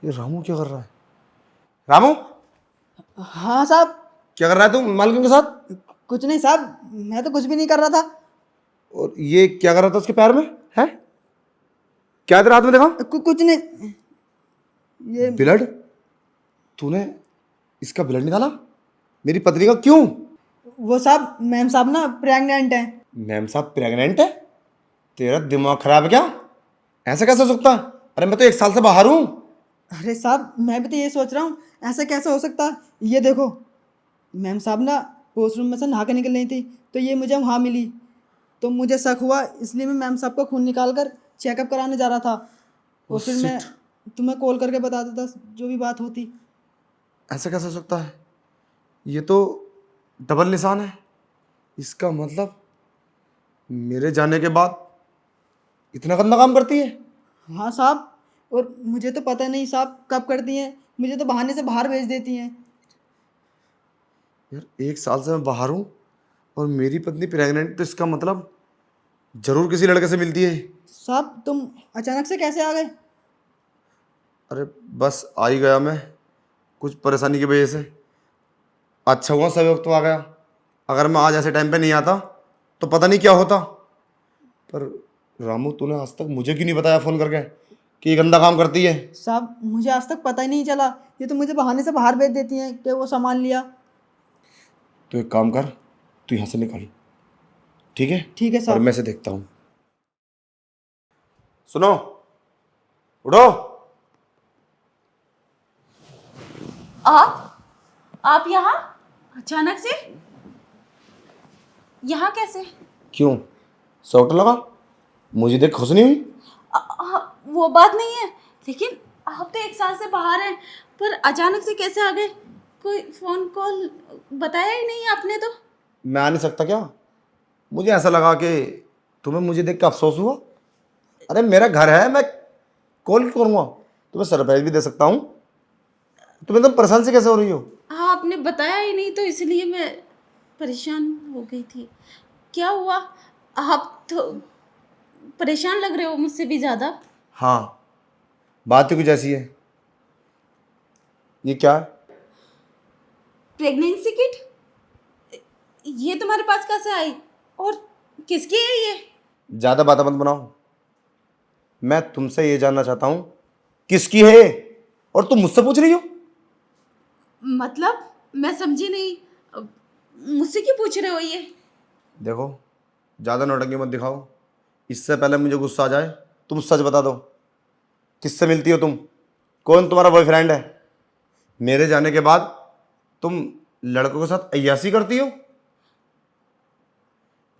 ये रामू क्या कर रहा है? रामू हाँ साहब। क्या कर रहा है तू मालकिन के साथ? कुछ नहीं साहब, मैं तो कुछ भी नहीं कर रहा था। और ये क्या कर रहा था उसके पैर में है? क्या तेरे हाथ में देखा? कुछ नहीं। ये ब्लड? तूने इसका ब्लड निकाला मेरी पत्नी का? क्यों? वो साहब, मैम साहब ना प्रेग्नेंट है। मैम साहब प्रेग्नेंट है? तेरा दिमाग खराब है क्या? ऐसा कैसे हो सकता है? अरे मैं तो 1 साल से बाहर हूं। अरे साहब, मैं भी तो ये सोच रहा हूँ, ऐसा कैसे हो सकता है। ये देखो, मैम साहब ना वॉशरूम में से नहा के निकल रही थी, तो ये मुझे वहाँ मिली। तो मुझे शक हुआ, इसलिए मैं मैम साहब का खून निकाल कर चेकअप कराने जा रहा था। और फिर मैं शिट, तुम्हें कॉल करके बता देता जो भी बात होती। ऐसा कैसे हो सकता है? ये तो डबल निशान है। इसका मतलब मेरे जाने के बाद इतना गंदा काम करती है? हाँ साहब, और मुझे तो पता नहीं साहब कब करती हैं। मुझे तो बहाने से बाहर भेज देती हैं। यार 1 साल से मैं बाहर हूँ और मेरी पत्नी प्रेग्नेंट, तो इसका मतलब जरूर किसी लड़के से मिलती है। साहब, तुम अचानक से कैसे आ गए? अरे बस आ ही गया मैं, कुछ परेशानी की वजह से। अच्छा हुआ सही वक्त तो आ गया। अगर मैं आज ऐसे टाइम पे नहीं आता तो पता नहीं क्या होता। पर रामू तूने आज तक मुझे क्यों नहीं बताया फ़ोन करके कि ये गंदा काम करती है? साहब, मुझे आज तक पता ही नहीं चला। ये तो मुझे बहाने से बाहर भेज देती हैं कि वो सामान लिया। तो एक काम कर, तू यहाँ से निकल, ठीक है? ठीक है और मैं साहब। से देखता हूँ। सुनो, उठो। आप यहाँ अचानक से यहाँ कैसे? क्यों, शौक लगा? मुझे देख खुश नहीं हुई? वो बात नहीं है, लेकिन आप तो 1 साल से बाहर हैं, पर अचानक से कैसे आ गए? कोई फोन कॉल बताया ही नहीं आपने तो। मैं आ नहीं सकता क्या? मुझे ऐसा लगा कि तुम्हें मुझे देख के अफसोस हुआ। अरे मेरा घर है, मैं कॉल क्यों करूँगा? तुम्हें सरप्राइज भी दे सकता हूँ। तुम एकदम परेशान से कैसे हो रही हो? हाँ, आपने बताया ही नहीं तो इसलिए मैं परेशान हो गई थी। क्या हुआ? आप तो परेशान लग रहे हो मुझसे भी ज़्यादा। हाँ, बात ही कुछ ऐसी है। ये क्या है? Pregnancy kit? ये तुम्हारे पास कैसे आई और किसकी है ये? ज़्यादा बात मत बनाओ। मैं तुमसे ये जानना चाहता हूँ किसकी है ये? और तुम मुझसे पूछ रही हो? मतलब मैं समझी नहीं। मुझसे क्यों पूछ रहे हो ये? देखो, ज़्यादा नौटंकी मत दिखाओ। इससे पहले मुझे गुस्सा आ जाए, तुम सच बता दो। किससे मिलती हो तुम? कौन तुम्हारा बॉयफ्रेंड है? मेरे जाने के बाद तुम लड़कों के साथ अय्यासी करती हो?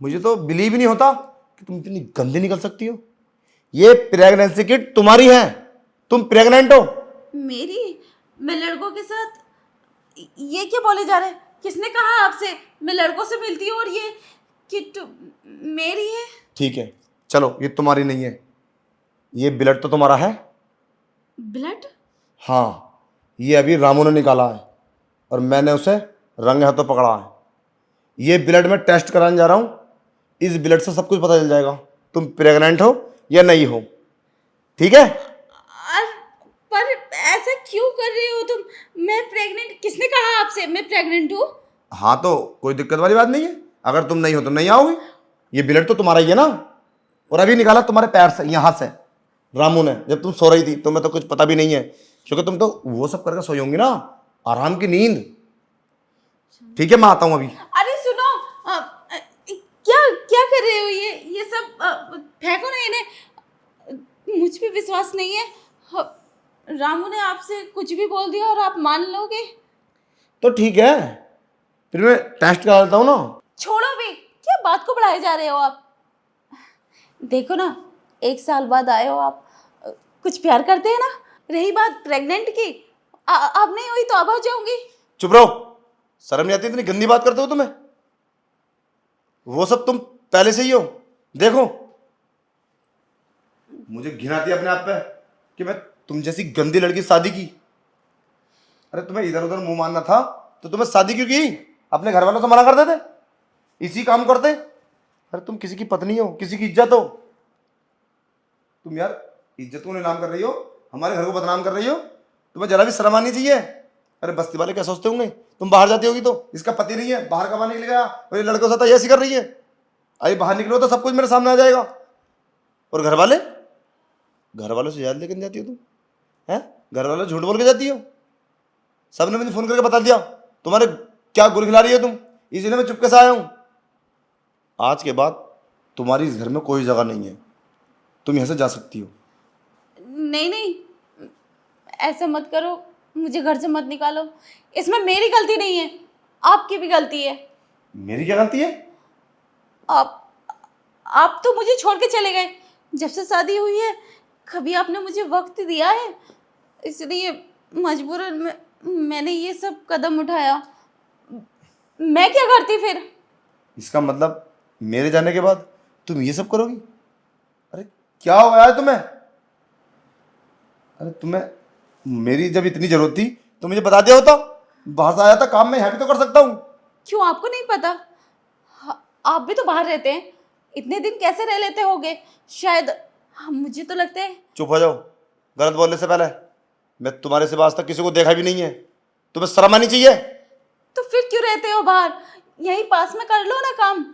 मुझे तो बिलीव ही नहीं होता कि तुम इतनी गंदी निकल सकती हो। ये प्रेगनेंसी किट तुम्हारी है, तुम प्रेग्नेंट हो। मेरी? मैं लड़कों के साथ? ये क्या बोले जा रहे हैं? किसने कहा आपसे मैं लड़कों से मिलती हूँ और ये किट मेरी है? ठीक है, चलो ये तुम्हारी नहीं है। ये ब्लड तो तुम्हारा है। ब्लड? हाँ, ये अभी रामू ने निकाला है और मैंने उसे रंगे हाथों पकड़ा है। ये ब्लड मैं टेस्ट कराने जा रहा हूँ। इस ब्लड से सब कुछ पता चल जाएगा तुम प्रेग्नेंट हो या नहीं हो। ठीक है? पर ऐसा क्यों कर रहे हो तुम? मैं प्रेग्नेंट? किसने कहा आपसे मैं प्रेग्नेंट हूँ? हाँ, तो कोई दिक्कत वाली बात नहीं है। अगर तुम नहीं हो तो नहीं आओगे। ये ब्लड तो तुम्हारा ही है ना। और अभी निकाला तुम्हारे पैर से, यहाँ से, रामू ने, जब तुम सो रही थी। तुम्हें तो कुछ पता भी नहीं है क्योंकि तुम तो वो सब करके सोई होंगी ना, आराम की नींद। ठीक है, मैं आता हूँ अभी। अरे सुनो, क्या क्या कर रहे हो? ये सब फेंको ना इन्हें। मुझ पे विश्वास नहीं है। रामू ने आपसे कुछ भी बोल दिया और आप मान लोगे? तो ठीक है, फिर मैं टेस्ट करा लेता हूँ ना। छोड़ो भी, क्या बात को बढ़ाए जा रहे हो आप? देखो ना, 1 साल बाद आए हो आप, कुछ प्यार करते हैं ना। रही बात प्रेग्नेंट की, अब नहीं हुई तो अब हो जाऊंगी। चुप रहो, शर्म नहीं आती इतनी गंदी बात करते हो तुम्हें? वो सब तुम पहले से ही हो। देखो, मुझे घिन आती है अपने आप पे कि मैं तुम जैसी गंदी लड़की शादी की। अरे तुम्हें इधर उधर मुंह मारना था तो तुम्हें शादी क्यों की? अपने घर वालों से मना कर देते, इसी काम करते। अरे तुम किसी की पत्नी हो, किसी की इज्जत हो। तुम यार इज्जत को नीलाम कर रही हो, हमारे घर को बदनाम कर रही हो। तुम्हें जरा भी शर्म आनी चाहिए। अरे बस्ती वाले क्या सोचते होंगे, तुम बाहर जाती होगी तो इसका पति नहीं है, बाहर कमाने के लिए गया और ये लड़कों से ऐसी कर रही है। अरे बाहर निकलो तो सब कुछ मेरे सामने आ जाएगा। और घर वाले, घर वालों से याद लेकर जाती हो तुम, हैं? घर वालों झूठ बोल के जाती हो। सबने मुझे फोन करके बता दिया तुम्हारे क्या गुल खिला रही हो तुम, इसलिए मैं चुपके से आया हूं। आज के बाद तुम्हारी इस घर में कोई जगह नहीं है, तुम यहां से जा सकती हो। नहीं नहीं, ऐसा मत करो, मुझे घर से मत निकालो। इसमें मेरी गलती नहीं है, आपकी भी गलती है। मेरी क्या गलती है? आप तो मुझे छोड़ के चले गए। जब से शादी हुई है कभी आपने मुझे वक्त दिया है, इसलिए मजबूरन मैंने ये सब कदम उठाया। मैं क्या करती फिर? इसका मतलब मेरे जाने के बाद तुम ये सब करोगी? अरे क्या हो गया है तुम्हें? अरे तुम्हें मेरी जब इतनी जरूरत थी तो मुझे बता दिया होता, बाहर से आया था काम में यहाँ भी तो कर सकता हूँ। क्यों आपको नहीं पता? आप भी तो बाहर रहते हैं, इतने दिन कैसे रह लेते होगे? शायद मुझे तो लगता है। चुप हो जाओ, गलत बोलने से पहले। मैं तुम्हारे सिवा आज तक किसी को देखा भी नहीं है, तुम्हें शर्म आनी चाहिए। तो फिर क्यों रहते हो बाहर? यहीं पास में कर लो ना काम।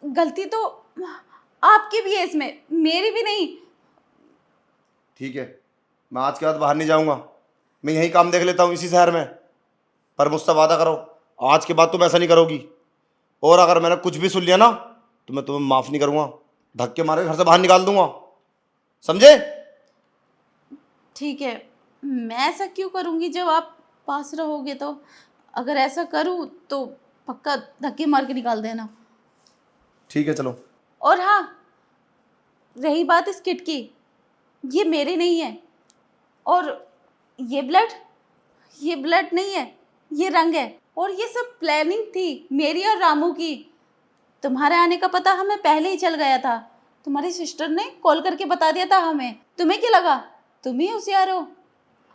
गलती तो आपकी भी है इसमें, मेरी भी नहीं। ठीक है, मैं आज के बाद बाहर नहीं जाऊंगा, मैं यही काम देख लेता हूँ इसी शहर में। पर मुझसे वादा करो आज के बाद तुम ऐसा नहीं करोगी, और अगर मैंने कुछ भी सुन लिया ना तो मैं तुम्हें माफ़ नहीं करूँगा, धक्के मारे घर से बाहर निकाल दूंगा, समझे? ठीक है, मैं ऐसा क्यों करूँगी जब आप पास रहोगे तो। अगर ऐसा करूँ तो पक्का धक्के मार के निकाल देना। ठीक है चलो। और हाँ, रही बात इस किट की, ये मेरी नहीं है। और ये ब्लड नहीं है, ये रंग है। और ये सब प्लानिंग थी मेरी और रामू की। तुम्हारे आने का पता हमें पहले ही चल गया था, तुम्हारी सिस्टर ने कॉल करके बता दिया था हमें। तुम्हें क्या लगा तुम ही होशियार हो?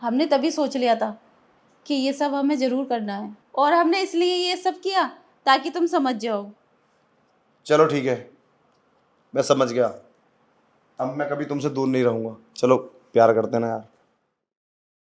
हमने तभी सोच लिया था कि ये सब हमें ज़रूर करना है, और हमने इसलिए ये सब किया ताकि तुम समझ जाओ। चलो ठीक है, मैं समझ गया। अब मैं कभी तुमसे दूर नहीं रहूँगा। चलो प्यार करते ना यार।